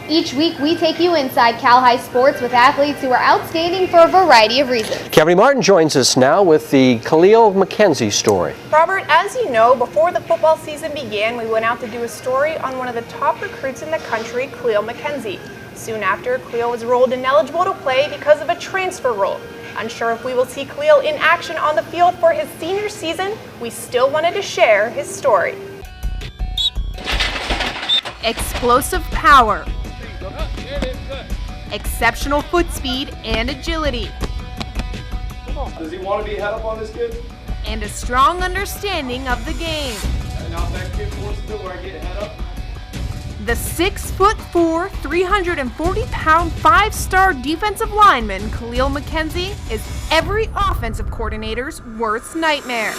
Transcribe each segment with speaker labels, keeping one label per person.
Speaker 1: Each week, we take you inside Cal High sports with athletes who are outstanding for a variety of reasons.
Speaker 2: Kevin Martin joins us now with the Khalil McKenzie story.
Speaker 3: Robert, as you know, before the football season began, we went out to do a story on one of the top recruits in the country, Khalil McKenzie. Soon after, Khalil was ruled ineligible to play because of a transfer rule. Unsure if we will see Khalil in action on the field for his senior season, we still wanted to share his story.
Speaker 4: Explosive power, exceptional foot speed and agility,
Speaker 5: does he want to be head up on this kid?
Speaker 4: and a strong understanding of the game.
Speaker 5: And now if that kid forces it where I get head up.
Speaker 4: The 6'4", 340-pound, 5-star defensive lineman Khalil McKenzie is every offensive coordinator's worst nightmare.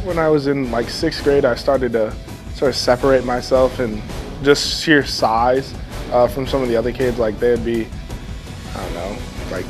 Speaker 6: When I was in like 6th grade, I started to sort of separate myself and just sheer size from some of the other kids. Like they'd be, I don't know, like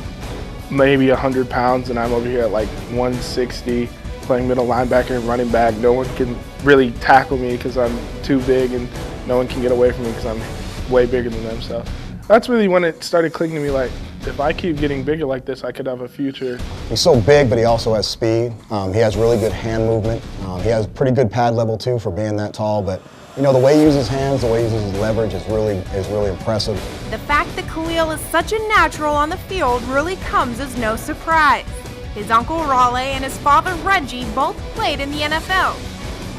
Speaker 6: maybe 100 pounds, and I'm over here at like 160, playing middle linebacker and running back. No one can really tackle me because I'm too big, and no one can get away from me because I'm way bigger than them. So that's really when it started clicking to me, like, if I keep getting bigger like this, I could have a future.
Speaker 7: He's so big, but he also has speed. He has really good hand movement. He has pretty good pad level too for being that tall, but you know, the way he uses his hands, the way he uses his leverage is really impressive.
Speaker 4: The fact that Khalil is such a natural on the field really comes as no surprise. His uncle Raleigh and his father Reggie both played in the NFL.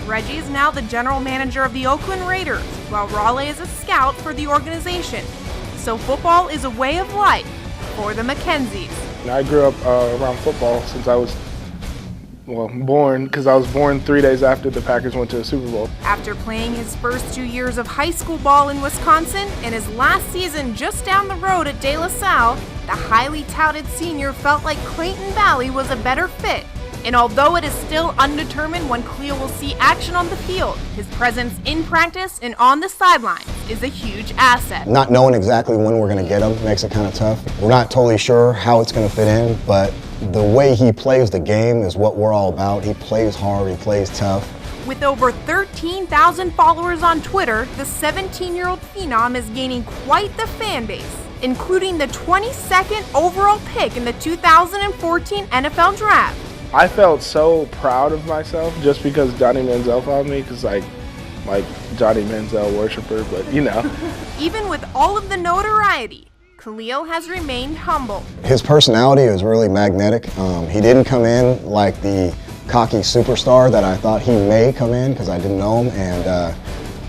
Speaker 4: Reggie is now the general manager of the Oakland Raiders, while Raleigh is a scout for the organization. So football is a way of life for the McKenzies.
Speaker 6: I grew up around football since I was born, because I was born 3 days after the Packers went to the Super Bowl.
Speaker 4: After playing his first 2 years of high school ball in Wisconsin and his last season just down the road at De La Salle, the highly touted senior felt like Clayton Valley was a better fit. And although it is still undetermined when Khalil will see action on the field, his presence in practice and on the sidelines is a huge asset.
Speaker 7: Not knowing exactly when we're going to get him makes it kind of tough. We're not totally sure how it's going to fit in, but the way he plays the game is what we're all about. He plays hard, he plays tough.
Speaker 4: With over 13,000 followers on Twitter, the 17-year-old phenom is gaining quite the fan base, including the 22nd overall pick in the 2014 NFL Draft.
Speaker 6: I felt so proud of myself just because Johnny Manziel found me, because like Johnny Manziel worshiper, but you know.
Speaker 4: Even with all of the notoriety, Khalil has remained humble.
Speaker 7: His personality is really magnetic. He didn't come in like the cocky superstar that I thought he may come in, because I didn't know him, and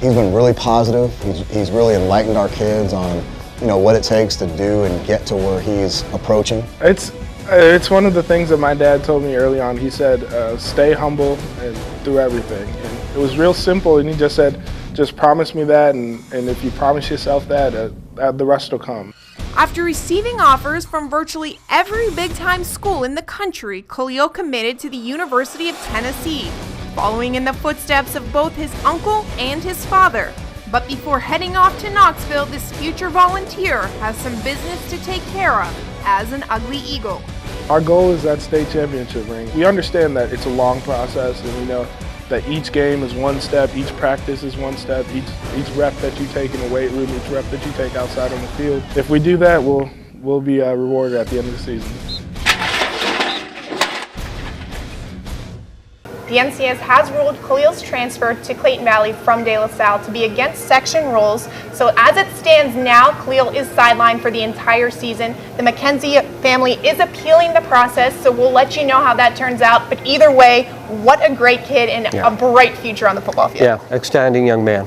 Speaker 7: he's been really positive. He's really enlightened our kids on, you know, what it takes to do and get to where he's approaching.
Speaker 6: It's one of the things that my dad told me early on. He said, stay humble and through everything. And it was real simple, and he just said, just promise me that, and if you promise yourself that, the rest will come.
Speaker 4: After receiving offers from virtually every big-time school in the country, Khalil committed to the University of Tennessee, following in the footsteps of both his uncle and his father. But before heading off to Knoxville, this future volunteer has some business to take care of as an Ugly Eagle.
Speaker 6: Our goal is that state championship ring. We understand that it's a long process, and we know that each game is one step, each practice is one step, each rep that you take in the weight room, each rep that you take outside on the field. If we do that, we'll be rewarded at the end of the season.
Speaker 3: The NCS has ruled Khalil's transfer to Clayton Valley from De La Salle to be against section rules. So as it stands now, Khalil is sidelined for the entire season. The McKenzie family is appealing the process, so we'll let you know how that turns out. But either way, what a great kid and a bright future on the football field.
Speaker 2: Yeah, outstanding young man.